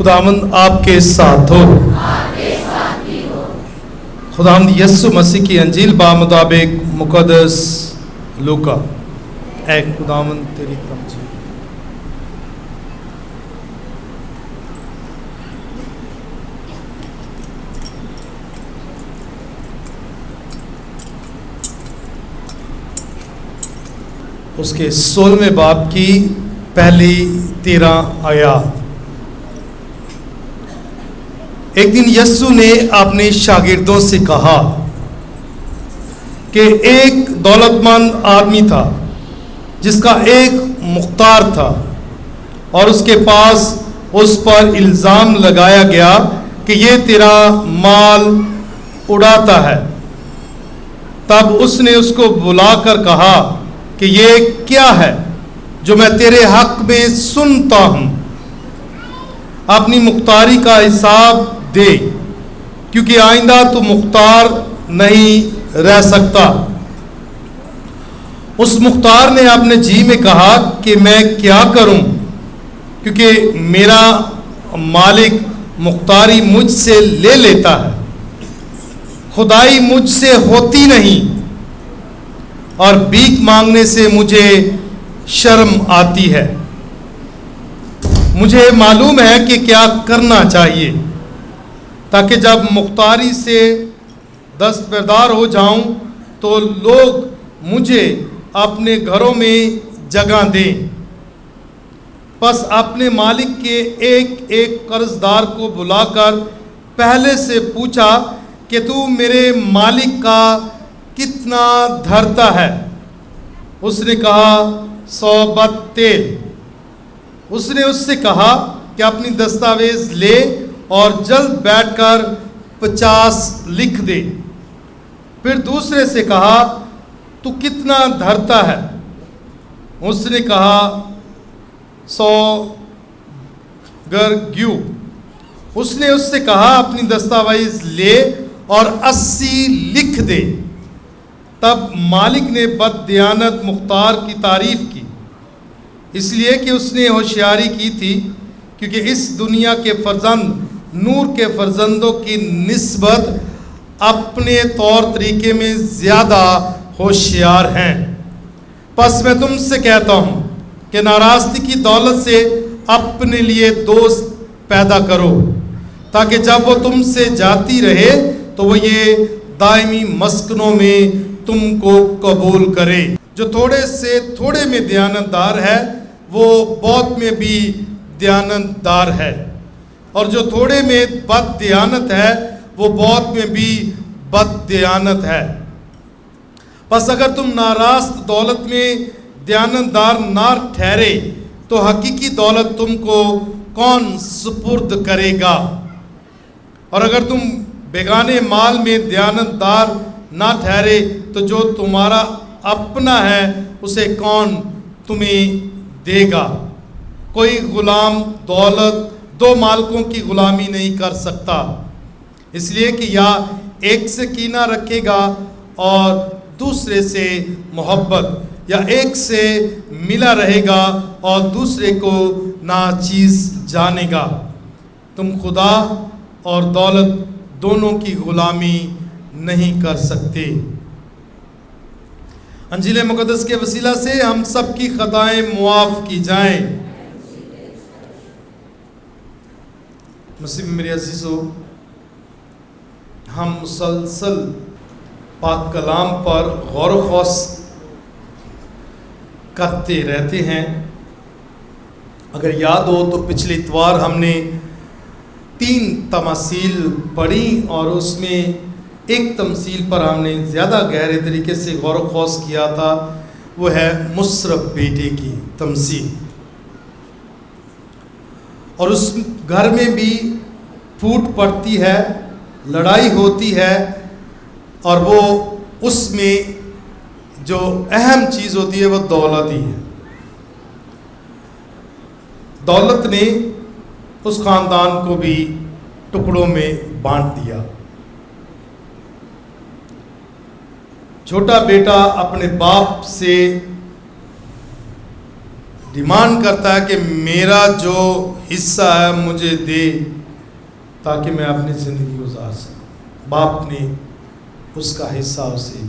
خداوند آپ کے ساتھ ہو۔ خداوند یسوع مسیح کی انجیل بامطابق مقدس لوکا۔ اے خداوند تیری تمجید۔ اس کے 16ویں باب کی پہلی 13 آیات۔ ایک دن یسوع نے اپنے شاگردوں سے کہا کہ ایک دولت مند آدمی تھا جس کا ایک مختار تھا، اور اس کے پاس اس پر الزام لگایا گیا کہ یہ تیرا مال اڑاتا ہے۔ تب اس نے اس کو بلا کر کہا کہ یہ کیا ہے جو میں تیرے حق میں سنتا ہوں؟ اپنی مختاری کا حساب دے، کیونکہ آئندہ تو مختار نہیں رہ سکتا۔ اس مختار نے اپنے جی میں کہا کہ میں کیا کروں، کیونکہ میرا مالک مختاری مجھ سے لے لیتا ہے، خدائی مجھ سے ہوتی نہیں، اور بھیک مانگنے سے مجھے شرم آتی ہے۔ مجھے معلوم ہے کہ کیا کرنا چاہیے، تاکہ جب مختاری سے دستبردار ہو جاؤں تو لوگ مجھے اپنے گھروں میں جگہ دیں۔ پس اپنے مالک کے ایک ایک قرض دار کو بلا کر پہلے سے پوچھا کہ تو میرے مالک کا کتنا دھرتا ہے؟ اس نے کہا 100 بط تیل۔ اس نے اس سے کہا کہ اپنی دستاویز لے اور جلد بیٹھ کر 50 لکھ دے۔ پھر دوسرے سے کہا تو کتنا دھرتا ہے؟ اس نے کہا 100 گرگیو۔ اس نے اس سے کہا اپنی دستاویز لے اور 80 لکھ دے۔ تب مالک نے بددیانت مختار کی تعریف کی، اس لیے کہ اس نے ہوشیاری کی تھی، کیونکہ اس دنیا کے فرزند نور کے فرزندوں کی نسبت اپنے طور طریقے میں زیادہ ہوشیار ہیں۔ پس میں تم سے کہتا ہوں کہ ناراستی کی دولت سے اپنے لیے دوست پیدا کرو، تاکہ جب وہ تم سے جاتی رہے تو وہ یہ دائمی مسکنوں میں تم کو قبول کرے۔ جو تھوڑے سے تھوڑے میں دیانت دار ہے وہ بہت میں بھی دیانت دار ہے، اور جو تھوڑے میں بد دیانت ہے وہ بہت میں بھی بد دیانت ہے۔ پس اگر تم ناراست دولت میں دیانت دار نہ ٹھہرے تو حقیقی دولت تم کو کون سپرد کرے گا؟ اور اگر تم بیگانے مال میں دیانت دار نہ ٹھہرے تو جو تمہارا اپنا ہے اسے کون تمہیں دے گا؟ کوئی غلام دو مالکوں کی غلامی نہیں کر سکتا، اس لیے کہ یا ایک سے کینہ رکھے گا اور دوسرے سے محبت، یا ایک سے ملا رہے گا اور دوسرے کو ناچیز جانے گا۔ تم خدا اور دولت دونوں کی غلامی نہیں کر سکتے۔ انجیل مقدس کے وسیلہ سے ہم سب کی خطائیں معاف کی جائیں۔ مسیح میں میرے عزیزو، ہم مسلسل پاک کلام پر غور و خوض کرتے رہتے ہیں۔ اگر یاد ہو تو پچھلے اتوار ہم نے 3 تماثیل پڑھی، اور اس میں ایک تمثیل پر ہم نے زیادہ گہرے طریقے سے غور و خوض کیا تھا، وہ ہے مصرف بیٹے کی تمثیل۔ اور اس گھر میں بھی پھوٹ پڑتی ہے، لڑائی ہوتی ہے، اور وہ اس میں جو اہم چیز ہوتی ہے وہ دولت ہی ہے۔ دولت نے اس خاندان کو بھی ٹکڑوں میں بانٹ دیا۔ چھوٹا بیٹا اپنے باپ سے ڈیمانڈ کرتا ہے کہ میرا جو حصہ ہے مجھے دے تاکہ میں اپنی زندگی گزار سکوں۔ باپ نے اس کا حصہ اسے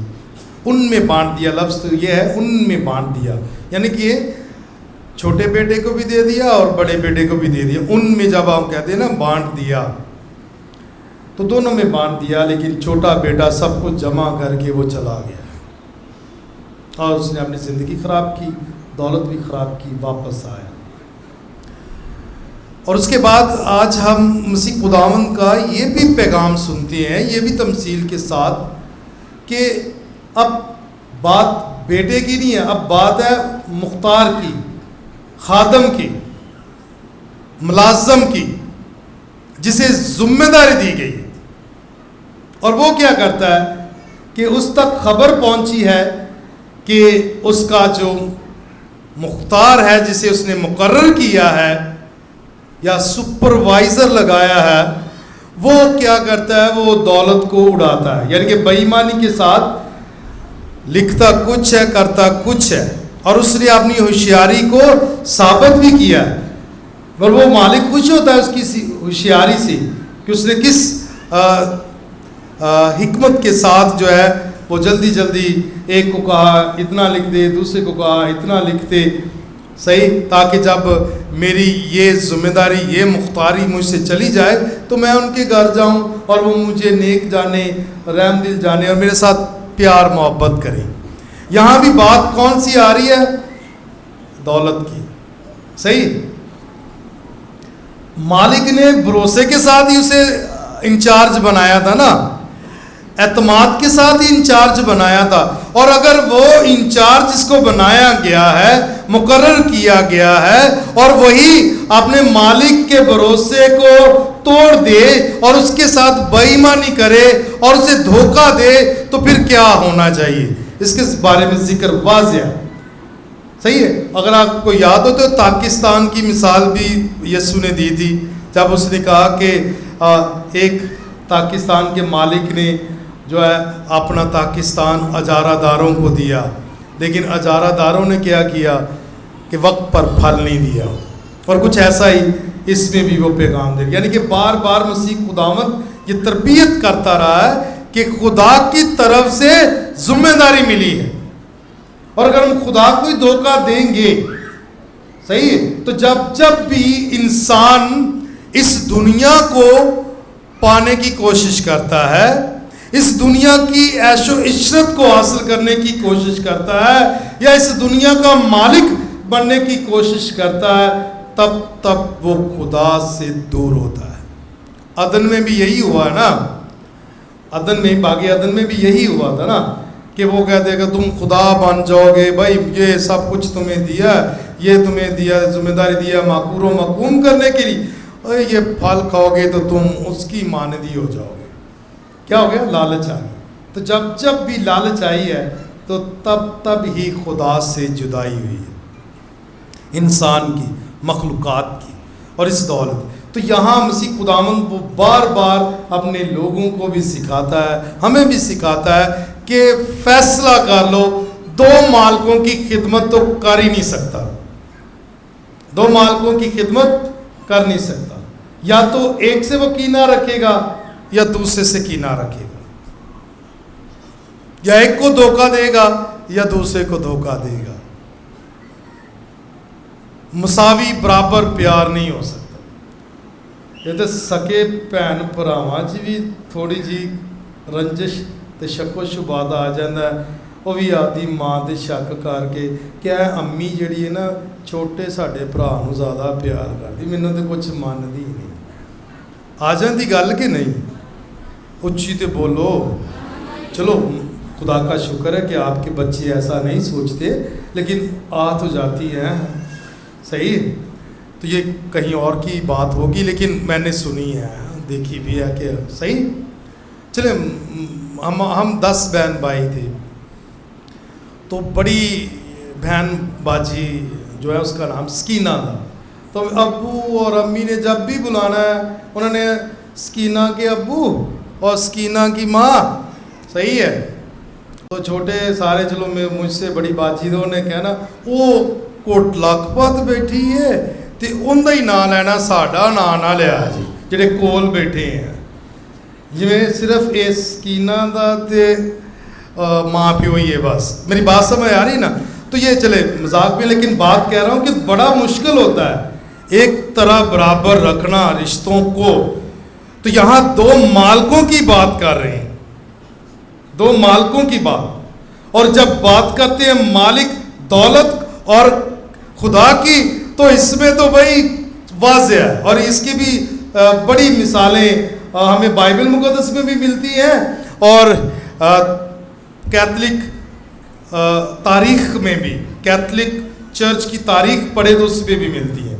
ان میں بانٹ دیا، لفظ تو یہ ہے ان میں بانٹ دیا، یعنی کہ چھوٹے بیٹے کو بھی دے دیا اور بڑے بیٹے کو بھی دے دیا۔ ان میں جب ہم کہتے ہیں نا بانٹ دیا تو دونوں میں بانٹ دیا، لیکن چھوٹا بیٹا سب کچھ جمع کر کے وہ چلا گیا اور اس نے اپنی زندگی خراب کی، دولت بھی خراب کی، واپس آیا۔ اور اس کے بعد آج ہم مسیح خداوند کا یہ بھی پیغام سنتے ہیں، یہ بھی تمثیل کے ساتھ، کہ اب بات بیٹے کی نہیں ہے، اب بات ہے مختار کی، خادم کی، ملازم کی، جسے ذمہ داری دی گئی ہے۔ اور وہ کیا کرتا ہے کہ اس تک خبر پہنچی ہے کہ اس کا جو مختار ہے، جسے اس نے مقرر کیا ہے یا سپروائزر لگایا ہے، وہ کیا کرتا ہے، وہ دولت کو اڑاتا ہے، یعنی کہ بے ایمانی کے ساتھ لکھتا کچھ ہے کرتا کچھ ہے، اور اس نے اپنی ہوشیاری کو ثابت بھی کیا ہے۔ اور وہ مالک خوش ہوتا ہے اس کی ہوشیاری سے کہ اس نے کس حکمت کے ساتھ جو ہے وہ جلدی جلدی ایک کو کہا اتنا لکھ دے، دوسرے کو کہا اتنا لکھ دے، صحیح، تاکہ جب میری یہ ذمہ داری، یہ مختاری مجھ سے چلی جائے تو میں ان کے گھر جاؤں اور وہ مجھے نیک جانے، رحم دل جانے اور میرے ساتھ پیار محبت کریں۔ یہاں بھی بات کون سی آ رہی ہے؟ دولت کی، صحیح۔ مالک نے بھروسے کے ساتھ ہی اسے انچارج بنایا تھا نا، اعتماد کے ساتھ ہی انچارج بنایا تھا، اور اگر وہ انچارج جس کو بنایا گیا ہے، مقرر کیا گیا ہے، اور وہی اپنے مالک کے بھروسے کو توڑ دے اور اس کے ساتھ بے ایمانی کرے اور اسے دھوکہ دے تو پھر کیا ہونا چاہیے؟ اس کے بارے میں ذکر واضح ہے، صحیح ہے۔ اگر آپ کو یاد ہو تو پاکستان کی مثال بھی یسوع نے دی تھی، جب اس نے کہا کہ ایک پاکستان کے مالک نے جو ہے اپنا پاکستان اجارہ داروں کو دیا، لیکن اجارہ داروں نے کیا کیا کہ وقت پر پھل نہیں دیا، اور کچھ ایسا ہی اس میں بھی وہ پیغام دے، یعنی کہ بار بار مسیح خداوند یہ تربیت کرتا رہا ہے کہ خدا کی طرف سے ذمہ داری ملی ہے، اور اگر ہم خدا کو ہی دھوکہ دیں گے، صحیح ہے، تو جب بھی انسان اس دنیا کو پانے کی کوشش کرتا ہے، اس دنیا کی عیش و عشرت کو حاصل کرنے کی کوشش کرتا ہے، یا اس دنیا کا مالک بننے کی کوشش کرتا ہے، تب وہ خدا سے دور ہوتا ہے۔ عدن میں بھی یہی ہوا ہے نا، باغ عدن میں بھی یہی ہوا تھا نا، کہ وہ کہتے کہ تم خدا بن جاؤ گے، بھائی یہ سب کچھ تمہیں دیا، یہ تمہیں دیا، ذمہ داری دیا معقور و محکوم کرنے کے لیے، یہ پھل کھاؤ گے تو تم اس کی مانندی ہو جاؤ گے۔ کیا ہو گیا؟ لالچ آ گئی۔ تو جب بھی لالچ آئی ہے تو تب ہی خدا سے جدائی ہوئی ہے، انسان کی، مخلوقات کی، اور اس دولت۔ تو یہاں مسیح خداوند وہ بار بار اپنے لوگوں کو بھی سکھاتا ہے، ہمیں بھی سکھاتا ہے کہ فیصلہ کر لو، دو مالکوں کی خدمت تو کر ہی نہیں سکتا، دو مالکوں کی خدمت کر نہیں سکتا، یا تو ایک سے وہ کینہ رکھے گا یا دوسرے سے کینہ رکھے گا، یا ایک کو دھوکہ دے گا یا دوسرے کو دھوکہ دے گا۔ مساوی برابر پیار نہیں ہو سکتا۔ یہ تو سکے بھن بھراواں چ بھی تھوڑی جی رنجش تے شک و شبہات آ جاتا ہے، وہ بھی آدھی ماں تے شک کر کے کہ امی جڑی ہے نا چھوٹے ساڈے بھرا نوں زیادہ پیار کرਦੀ، ਮੈਨੂੰ ਤੇ ਕੁਝ ਮੰਨਦੀ ਹੀ ਨਹੀਂ۔ ਆ ਜਾਂਦੀ ਗੱਲ کہ نہیں؟ اچھی تے بولو۔ چلو خدا کا شکر ہے کہ آپ کے بچے ایسا نہیں سوچتے، لیکن آ تو جاتی ہیں، صحیح۔ تو یہ کہیں اور کی بات ہوگی، لیکن میں نے سنی ہے، دیکھی بھی ہے کہ صحیح۔ چلیں، ہم 10 بہن بھائی تھے، تو بڑی بہن باجی جو ہے اس کا نام سکینہ تھا، تو ابو اور امی نے جب بھی بلانا ہے انہوں نے سکینہ کے ابو اور سکینہ کی ماں، صحیح ہے۔ تو چھوٹے سارے، چلو مجھ سے بڑی باجی تھے، انہوں نے کہنا وہ ਕੋਟ ਲਖਪਤ ਬੈਠੀ ਹੈ ਤੇ ਉਹਦਾ ਹੀ ਨਾਂ ਲੈਣਾ, ਸਾਡਾ ਨਾਂ ਨਾ ਲਿਆ ਜੀ ਜਿਹੜੇ ਕੋਲ ਬੈਠੇ ਆ। ਜਿਵੇਂ ਸਿਰਫ ਇਹ ਸਕੀਨਾ ਦਾ ਤੇ माँ प्यो ही है बस। मेरी बात समझ आ रही ना? तो ये चले मजाक में, लेकिन बात कह रहा हूँ कि बड़ा मुश्किल होता है एक तरह बराबर रखना रिश्तों को। तो यहाँ दो मालकों की बात कर रहे हैं, दो मालकों की बात। और जब बात करते हैं मालिक दौलत और खुदा की, तो इसमें तो भाई वाज़ेह है। और इसकी भी बड़ी मिसालें हमें बाइबल मुक़द्दस में भी मिलती हैं और कैथलिक तारीख़ में भी, कैथलिक चर्च की तारीख़ पढ़े तो उसमें भी मिलती है।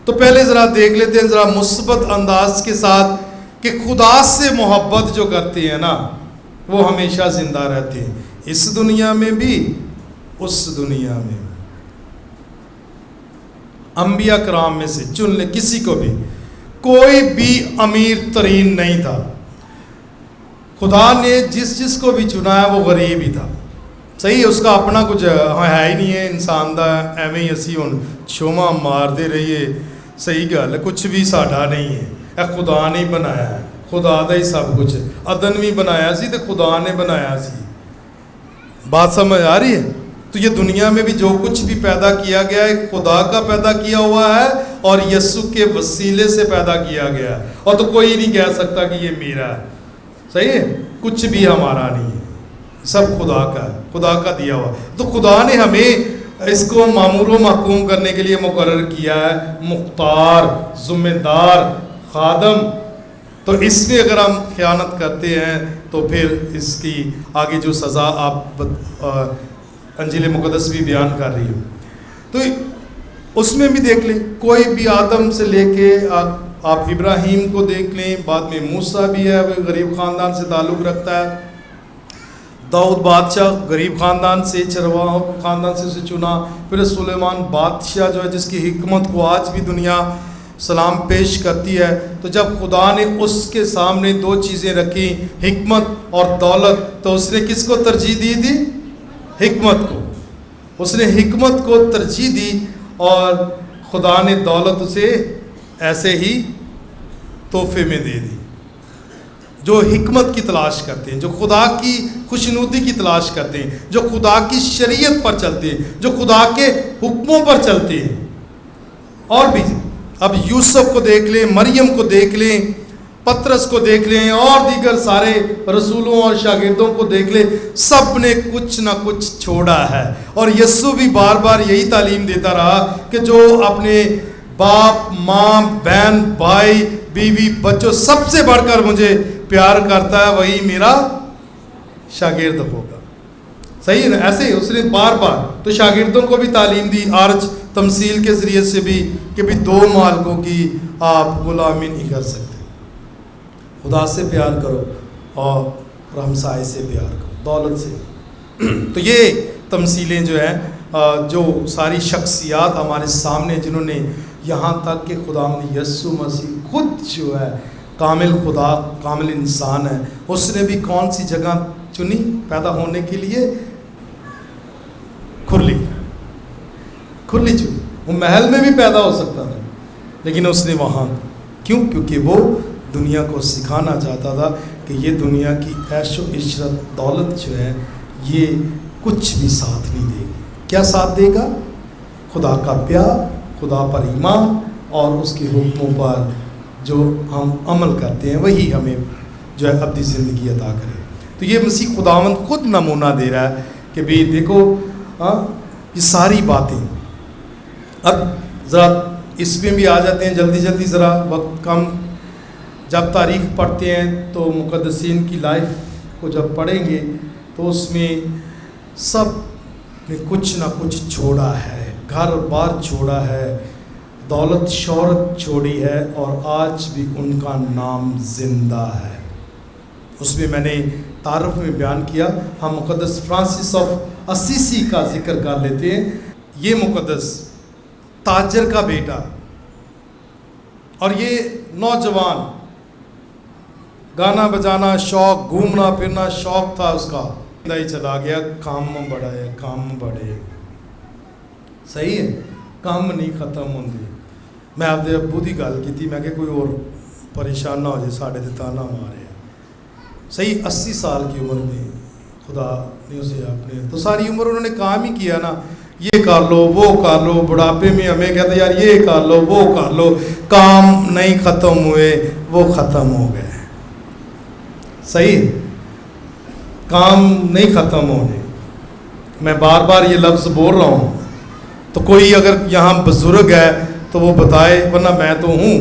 तो पहले ज़रा देख लेते हैं ज़रा मुस्बत अंदाज के साथ कि खुदा से मोहब्बत जो करते हैं ना वो हमेशा ज़िंदा रहते हैं, इस दुनिया में भी उस दुनिया में भी। अंबिया कराम में से चुन ले किसी को भी, कोई भी अमीर तरीन नहीं था। खुदा ने जिस को भी चुना है वो गरीब ही था। सही है, उसका अपना कुछ है ही नहीं है इंसान का। एवं ही असी हुण छोमा मारते रहिए, सही गल, कुछ भी साडा नहीं है, यह खुदा ने बनाया है, खुदा का ही सब कुछ। अदन भी बनाया सी तो खुदा ने बनाया सी। बात समझ आ रही है? तो ये दुनिया में भी जो कुछ भी पैदा किया गया है खुदा का पैदा किया हुआ है और यस्सु के वसीले से पैदा किया गया है। और तो कोई नहीं कह सकता कि ये मेरा है। सही है, कुछ भी हमारा नहीं है, सब खुदा का है, खुदा का दिया हुआ। तो खुदा ने हमें इसको मामूर व महकूम करने के लिए मुकर्रर किया है, मुख्तार, ज़िम्मेदार, खादम। तो इसमें अगर हम ख़यानत करते हैं तो फिर इसकी आगे जो सज़ा आप अंजील मुक़द्दस भी बयान कर रही हो, तो उसमें भी देख लें। कोई भी आदम से लेके आप इब्राहीम को देख लें, बाद में मूसा भी है, वो गरीब ख़ानदान से ताल्लुक़ रखता है। दाऊद बादशाह गरीब ख़ानदान से, चरवाहों ख़ानदान से उसे चुना। फिर सुलेमान बादशाह जो है जिसकी हिकमत को आज भी दुनिया सलाम पेश करती है। तो जब खुदा ने उसके सामने दो चीज़ें रखी, हिकमत और दौलत, तो उसने किसको तरजीह दी थी? हिकमत को। उसने हिकमत को तरजीह दी और खुदा ने दौलत उसे ऐसे ही तोहफे में दे दी। जो हिकमत की तलाश करते हैं, जो खुदा की खुशनुदी की तलाश करते हैं, जो खुदा की शरीयत पर चलते हैं, जो खुदा के हुक्मों पर चलते हैं। और भी अब यूसुफ को देख लें, मरियम को देख लें, पतरस को देख लें और दीगर सारे रसूलों और शागिर्दों को देख लें, सब ने कुछ ना कुछ छोड़ा है। और यस्सु भी बार बार यही तालीम देता रहा कि जो अपने बाप, माँ, बहन, भाई, बीवी, बच्चों सबसे बढ़कर मुझे प्यार करता है वही मेरा शागिर्द होगा। सही है ना? ऐसे ही उसने बार बार तो शागिर्दों को भी तालीम दी आर्ज तमसील के ज़रिए से भी कि भी दो मालकों की आप गुलामी नहीं कर सकते। खुदा से प्यार करो और हमसाए से प्यार करो, दौलत से। तो ये तमसीलें जो हैं, जो सारी शख्सियात हमारे सामने जिन्होंने यहाँ तक कि खुदावंद यस्सु मसीह खुद जो है कामिल खुदा, कामिल इंसान है, उसने भी कौन सी जगह चुनी पैदा होने के लिए? खुरली चुनी। वो महल में भी पैदा हो सकता था, लेकिन उसने वहाँ क्यों? क्योंकि वो दुनिया को सिखाना चाहता था कि ये दुनिया की ऐशो इशरत दौलत जो है ये कुछ भी साथ नहीं देगी। क्या साथ देगा? खुदा का प्यार, खुदा पर ईमान और उसके हुक्मों पर जो हम अमल करते हैं वही हमें जो है अब्दी ज़िंदगी अता करे। तो ये मसीह खुदावंद खुद नमूना दे रहा है कि भाई देखो ये सारी बातें। अब ज़रा इसमें भी आ जाते हैं जल्दी जल्दी, ज़रा वक्त कम। जब तारीख़ पढ़ते हैं तो मुक़द्दसीन की लाइफ को जब पढ़ेंगे तो उसमें सब ने कुछ ना कुछ छोड़ा है, घर बार छोड़ा है, दौलत शोहरत छोड़ी है और आज भी उनका नाम ज़िंदा है। उसमें मैंने तारुफ में बयान किया, हम मुक़द्दस फ्रांसिस ऑफ असीसी का जिक्र कर लेते हैं। ये मुक़द्दस ताजर का बेटा और ये नौजवान, गाना बजाना शौक़, घूमना फिरना शौक़ था उसका, ही चला गया काम में बढ़े। सही है। ਕੰਮ ਨਹੀਂ ਖਤਮ ਹੁੰਦੇ। ਮੈਂ ਆਪਦੇ ਅੱਬੂ ਦੀ ਗੱਲ ਕੀਤੀ, ਮੈਂ ਕਿਹਾ कोई और परेशान ना हो जाए, साढ़े से ताना मारे। सही 80 साल की उम्र में खुदा ने उसे अपने, तो सारी उम्र उन्होंने काम ही किया ना, ये कर लो वो कर लो, बुढ़ापे में हमें कहते यार ये कर लो वो कर लो, काम नहीं ख़त्म हुए, वो ख़त्म हो गए। सही, काम नहीं ख़त्म होने। मैं बार बार ये लफ्ज़ बोल रहा हूँ, तो कोई अगर यहाँ बुज़ुर्ग है तो वो बताए, वरना मैं तो हूँ,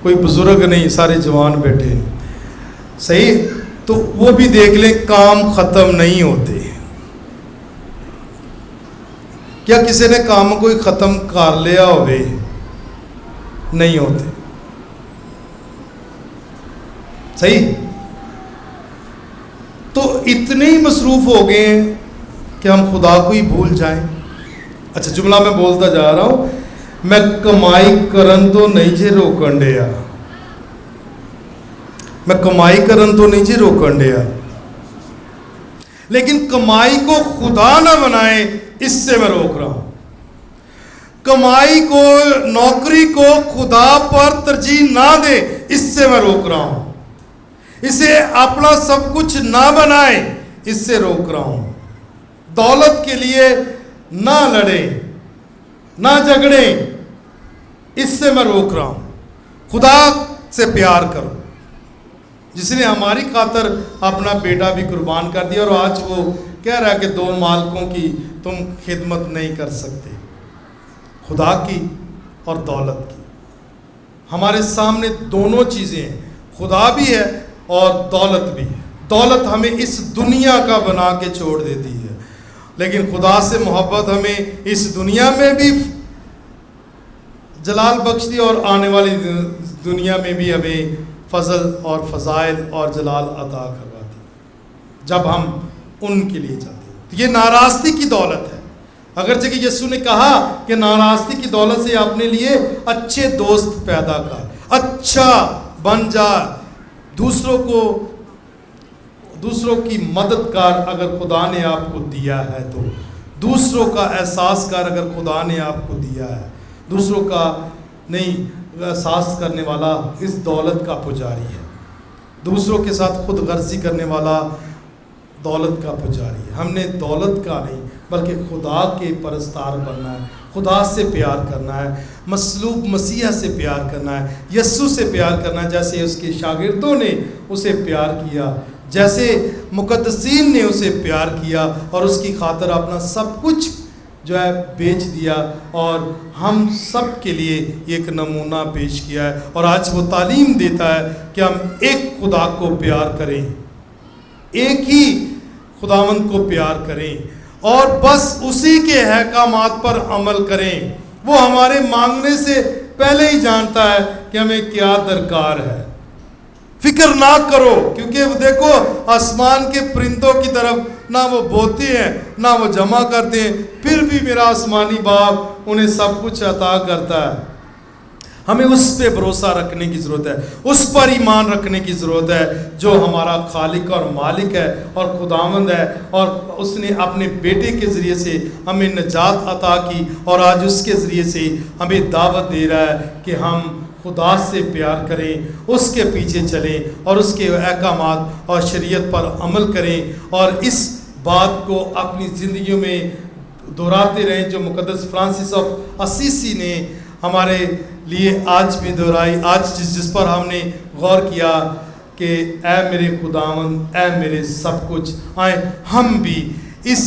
कोई बुज़ुर्ग नहीं, सारे जवान बैठे हैं। सही, तो वो भी देख लें, काम ख़त्म नहीं होते। क्या किसी ने काम कोई ख़त्म कर लिया होवे? नहीं होते। सही, तो इतने ही मसरूफ़ हो गए हैं कि हम खुदा को ही भूल जाएं। अच्छा, जुमला मैं बोलता जा रहा हूँ, मैं कमाई करन तो नहीं जे रोकन डिया, मैं कमाई करन तो नहीं जे रोकन डिया, लेकिन कमाई को खुदा ना बनाए इससे मैं रोक रहा हूं। कमाई को, नौकरी को खुदा पर तरजीह ना दे, इससे मैं रोक रहा हूं। इसे अपना सब कुछ ना बनाए, इससे रोक रहा हूं। दौलत के लिए ना लड़े, ना झगड़े, इससे मैं रोक रहा हूं। खुदा से प्यार करो, जिसने हमारी खातर अपना बेटा भी कुर्बान कर दिया, और आज वो कह रहा है कि 2 मालिकों की तुम खिदमत नहीं कर सकते, खुदा की और दौलत की। हमारे सामने दोनों चीज़ें हैं, खुदा भी है और दौलत भी। दौलत हमें इस दुनिया का बना के छोड़ देती है, लेकिन खुदा से मोहब्बत हमें इस दुनिया में भी जलाल बख्शती और आने वाली दुनिया में भी हमें फजल और फ़ज़ाइल और जलाल अता करवाती, जब हम उनके लिए चलते हैं। तो ये नाराज़गी की दौलत है। अगरचे कि यीशु ने कहा कि नाराज़गी की दौलत से अपने लिए अच्छे दोस्त पैदा कर, अच्छा बन जा, दूसरों की मददगार अगर खुदा ने आपको दिया है तो, दूसरों का एहसास कर अगर खुदा ने आपको दिया है, दूसरों का नहीं एहसास करने वाला इस दौलत का पुजारी है। दूसरों के साथ खुद गर्जी करने वाला दौलत का पुजारी है। हमने दौलत का नहीं बल्कि खुदा के परस्तार बनना है, खुदा से प्यार करना है, मसलूब मसीहा से प्यार करना है, यस्सु से प्यार करना है, जैसे उसके शागिर्दों ने उसे प्यार किया, जैसे मुकद्दसीन ने उसे प्यार किया और उसकी खातिर अपना सब कुछ जो है बेच दिया, और हम सब के लिए एक नमूना पेश किया है। और आज वो तालीम देता है कि हम एक खुदा को प्यार करें, एक ही खुदावंद को प्यार करें और बस उसी के अहकामात पर अमल करें। वो हमारे मांगने से पहले ही जानता है कि हमें क्या दरकार है। फिक्र ना करो, क्योंकि वो देखो आसमान के परिंदों की तरफ ना वो बोते हैं ना वो जमा करते हैं, फिर भी मेरा आसमानी बाप उन्हें सब कुछ अता करता है। हमें उस पे भरोसा रखने की ज़रूरत है, उस पर ईमान रखने की ज़रूरत है जो हमारा खालिक और मालिक है और खुदावंद है, और उसने अपने बेटे के ज़रिए से हमें निजात अता की और आज उसके ज़रिए से हमें दावत दे रहा है कि हम खुदा से प्यार करें, उसके पीछे चलें और उसके अहकामात और शरीयत पर अमल करें और इस बात को अपनी ज़िंदगियों में दोहराते रहें जो मुकद्दस फ्रांसिस ऑफ असीसी ने हमारे लिए आज भी दोहराई, आज जिस पर हमने गौर किया कि ऐ मेरे खुदावंद, ऐ मेरे सब कुछ। आए हम भी इस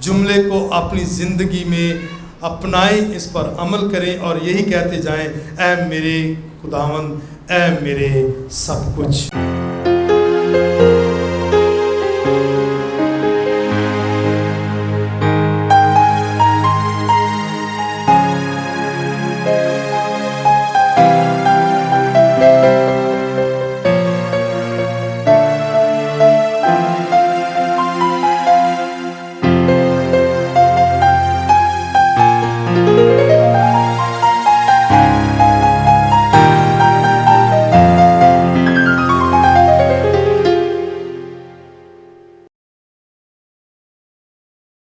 जुमले को अपनी ज़िंदगी में अपनाएं, इस पर अमल करें और यही कहते जाएं, ऐ मेरे खुदावंद, ऐ मेरे सब कुछ।